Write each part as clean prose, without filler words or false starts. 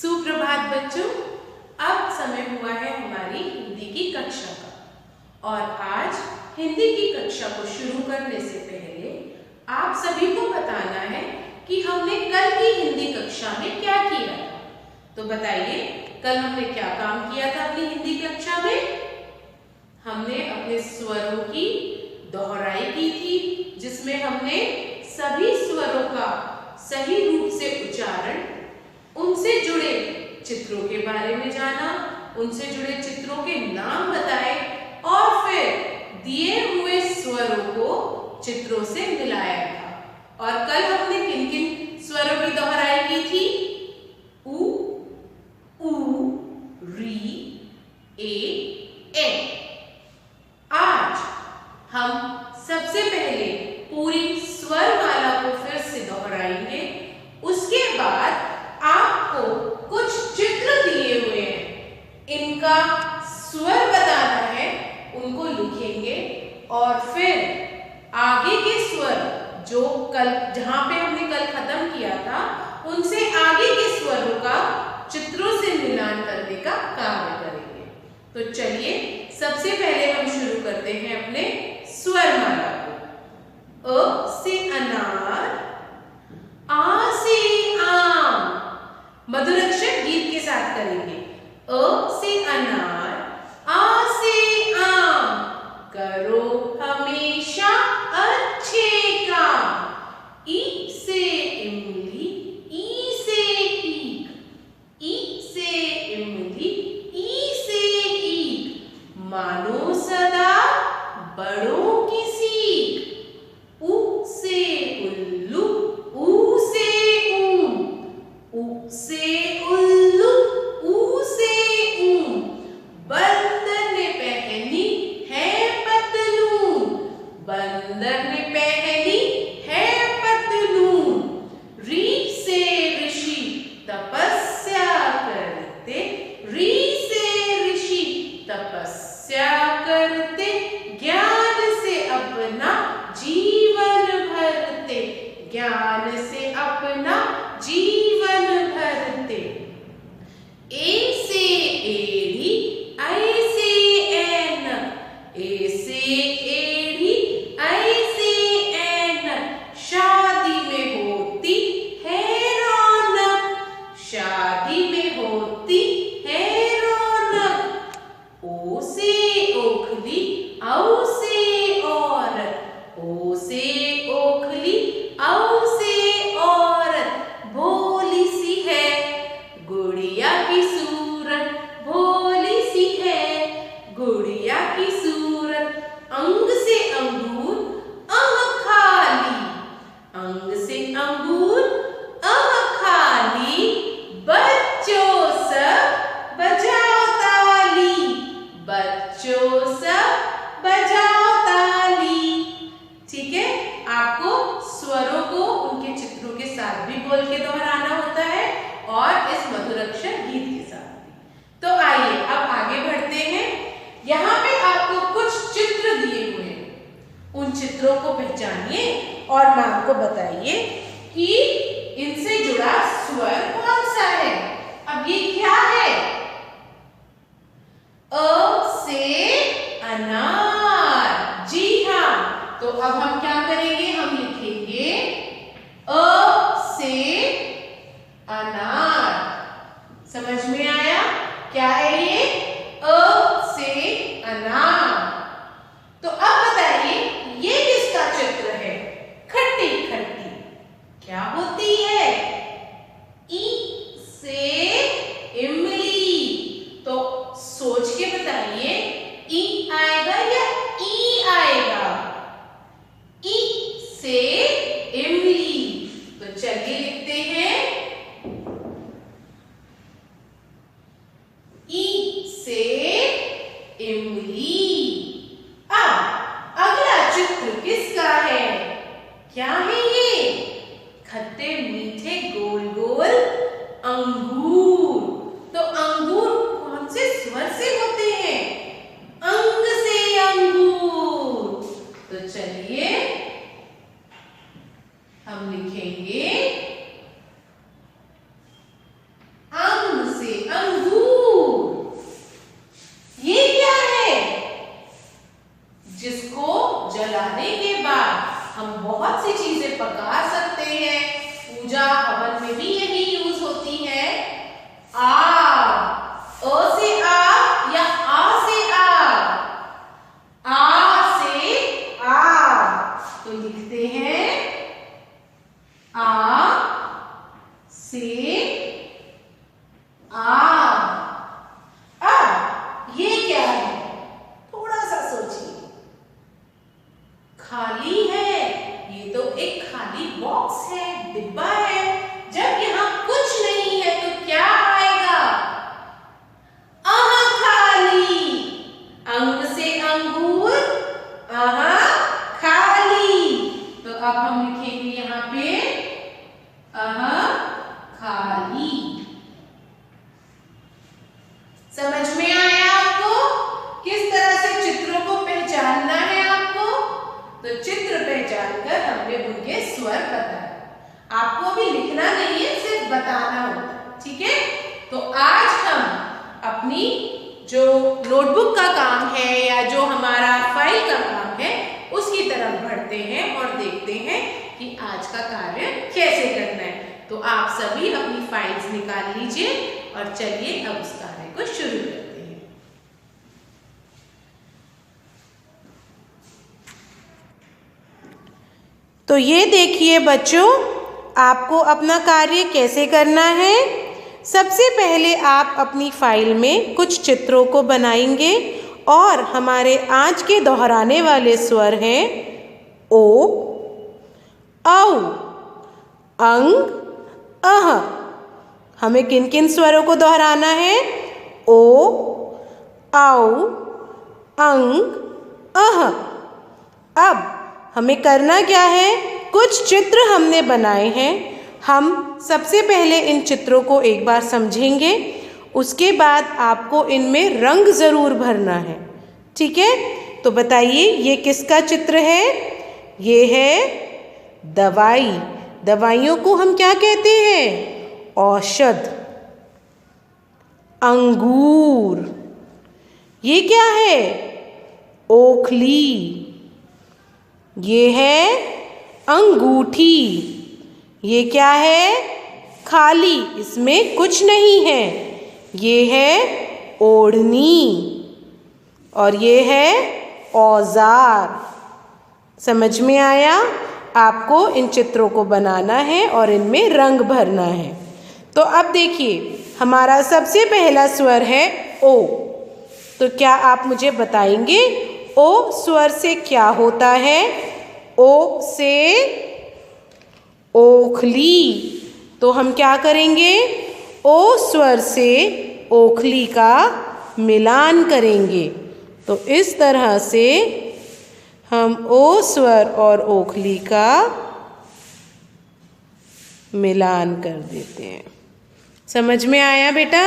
सुप्रभात बच्चों, अब समय हुआ है हमारी हिंदी की कक्षा का। और आज हिंदी की कक्षा को शुरू करने से पहले आप सभी को बताना है कि हमने कल की हिंदी कक्षा में क्या किया था। तो बताइए, कल हमने क्या काम किया था अपनी हिंदी कक्षा में? हमने अपने स्वरों की दोहराई की थी, जिसमें हमने सभी स्वरों का सही रूप से उच्चारण, उनसे जुड़े चित्रों के बारे में जाना, उनसे जुड़े चित्रों के नाम बताए और फिर दिए हुए स्वरों को चित्रों से मिलाया था। और कल हमने किन किन स्वरों की दोहराई की थी? उ, ऊ, री, ए। आज हम सबसे पहले पूरी स्वर माला को फिर से दोहराएंगे। उसके बाद आपको कुछ चित्र दिए हुए हैं, इनका स्वर बताना है, उनको लिखेंगे और फिर आगे के स्वर जो कल जहां पे हमने कल खत्म किया था, उनसे आगे के स्वरों का चित्रों से मिलान करने का कार्य करेंगे। तो चलिए, सबसे पहले हम शुरू करते हैं अपने स्वर माला को। अ से अनार, आ से आम, मधुर अक्षर गीत के साथ करेंगे। अ से अनार, आ से आम, करो हमेशा अच्छे काम। ई से इमली, ई से ईख, ई से इमली, ई से ईख, मानो सदा बड़ों की सीख। उ से उल्लू, ऊ से ऊन, उ से उल्लू, ऊ से ऊन, बंदर ने पहनी है पतलून, बंदर ने पहनी है पतलून। री से ऋषि तपस्या करते, री से ऋषि तपस्या करते, ज्ञान से अपना जीवन भरते, ज्ञान से अपना जीवन भरते। ए से एड़ी, ऐ से ऐनक, ए से एड़ी, ऐ से ऐनक, शादी में होती है रौनक, शादी में होती है रौनक। ओ से ओखली, औ से औरत, ओ से ओखली, औ से औरत, भोली सी है गुड़िया की सूरत, भोली सी है गुड़िया की सूरत। अंग से अंगूर, अह खाली, अंग से अंगूर, अह खाली, बच्चों सब बजाओ ताली, बच्चों सब बजाओ ताली। ठीक है, आपको स्वरों को उनके चित्रों के साथ भी बोल के दोहराना होता है और इस मधुर अक्षर गीत के साथ भी। तो आइए अब आगे बढ़ते हैं। यहाँ पे आपको कुछ चित्र दिए हुए हैं, उन चित्रों को पहचानिए और मां को बताइए कि इनसे जुड़ा स्वर कौन सा है। अब ये क्या है? अ से अनार। जी हाँ, तो अब हम क्या करेंगे? हम लिखेंगे अ से अनार। समझ में आया क्या है ये? अ से अनार। तो अब बताइए, ये किसका चित्र है? खट्टी खट्टी क्या होती है? ई से इमली। तो सोच के बताइए, ई आएगा या ई आएगा? ई से इमली। तो चलिए लिखते हैं ई से इमली। अब अगला चित्र किसका है? क्या है ये? खट्टे मीठे गोल गोल अंगूर। तो अंगूर कौन से स्वर से होते हैं? अंग से अंगूर। तो चलिए हम लिखेंगे अंग जलाने के बाद हम बहुत सी चीजें पका सकते हैं। पूजा हवन में भी यही यूज होती है। आग, अ से आग या आ से आग? आ से आग, तो लिखते हैं आ से आग। अब ये क्या है? थोड़ा सा सोचिए। खाली है, ये तो एक खाली बॉक्स है, डिब्बा है। जब यहाँ कुछ नहीं है तो क्या आएगा? खाली। अंग से अंगूर, खाली। तो अब हम लिखेंगे यहाँ पे खाली। समझ में आया आपको किस तरह से चित्रों को पहचानना है आपको? तो चित्र पहचान कर हमने उनके स्वर बताए। आपको भी लिखना नहीं है, सिर्फ बताना होता, ठीक है? तो आज हम अपनी जो नोटबुक का काम है या जो हमारा फाइल का काम है उसकी तरफ बढ़ते हैं और देखते हैं कि आज का कार्य कैसे करना है। तो आप सभी अपनी फाइल्स निकाल लीजिए और चलिए अब उस कार्य को शुरू करते हैं। तो ये देखिए बच्चों, आपको अपना कार्य कैसे करना है। सबसे पहले आप अपनी फाइल में कुछ चित्रों को बनाएंगे और हमारे आज के दोहराने वाले स्वर हैं ओ, औ, अंग, अह। हमें किन किन स्वरों को दोहराना है? ओ, औ, अंग, अह। अब हमें करना क्या है? कुछ चित्र हमने बनाए हैं। हम सबसे पहले इन चित्रों को एक बार समझेंगे, उसके बाद आपको इनमें रंग ज़रूर भरना है, ठीक है? तो बताइए ये किसका चित्र है? ये है दवाई। दवाइयों को हम क्या कहते हैं? औषध। अंगूर। ये क्या है? ओखली। ये है अंगूठी। ये क्या है? खाली, इसमें कुछ नहीं है। ये है ओढ़नी और ये है औजार। समझ में आया? आपको इन चित्रों को बनाना है और इनमें रंग भरना है। तो अब देखिए, हमारा सबसे पहला स्वर है ओ। तो क्या आप मुझे बताएंगे ओ स्वर से क्या होता है? ओ से ओखली। तो हम क्या करेंगे? ओ स्वर से ओखली का मिलान करेंगे। तो इस तरह से हम ओ स्वर और ओखली का मिलान कर देते हैं। समझ में आया बेटा?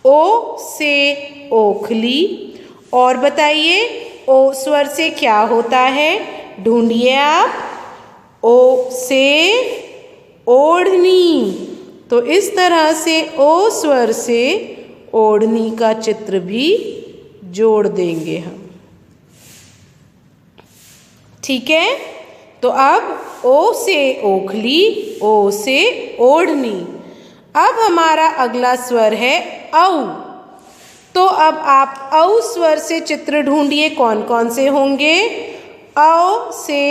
ओ से ओखली। और बताइए ओ स्वर से क्या होता है? ढूंढिए आप। ओ से ओढ़नी। तो इस तरह से ओ स्वर से ओढ़नी का चित्र भी जोड़ देंगे हम, ठीक है? तो अब ओ से ओखली, ओ से ओढ़नी। अब हमारा अगला स्वर है औ। तो अब आप औ स्वर से चित्र ढूंढिए, कौन कौन से होंगे? औ से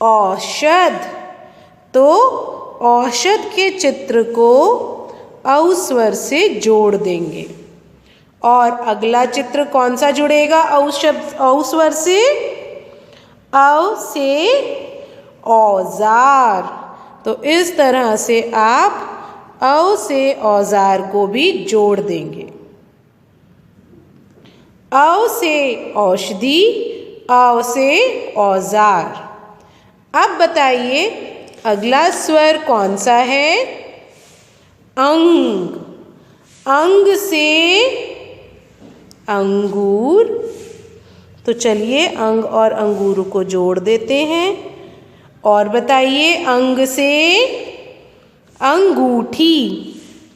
औषध। तो औषध के चित्र को औ स्वर से जोड़ देंगे। और अगला चित्र कौन सा जुड़ेगा औ स्वर से? औ से औजार। तो इस तरह से आप औ से औजार को भी जोड़ देंगे। औ से औषधि, औ से औजार। अब बताइए अगला स्वर कौन सा है? अंग। अंग से अंगूर। तो चलिए अंग और अंगूर को जोड़ देते हैं। और बताइए अंग से अंगूठी।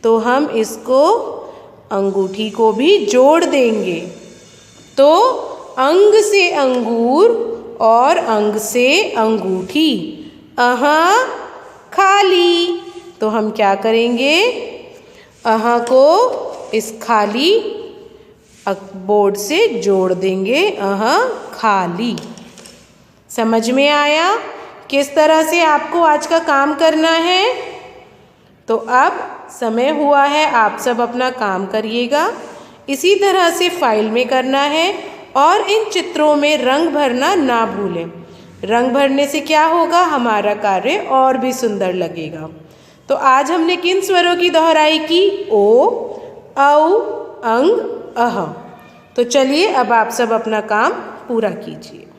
तो हम इसको अंगूठी को भी जोड़ देंगे। तो अंग से अंगूर और अंग से अंगूठी। खाली। तो हम क्या करेंगे, को इस खाली बोर्ड से जोड़ देंगे। खाली। समझ में आया किस तरह से आपको आज का काम करना है? तो अब समय हुआ है, आप सब अपना काम करिएगा। इसी तरह से फाइल में करना है और इन चित्रों में रंग भरना ना भूलें। रंग भरने से क्या होगा, हमारा कार्य और भी सुंदर लगेगा। तो आज हमने किन स्वरों की दोहराई की? ओ, औ, अंग, अह। तो चलिए अब आप सब अपना काम पूरा कीजिए।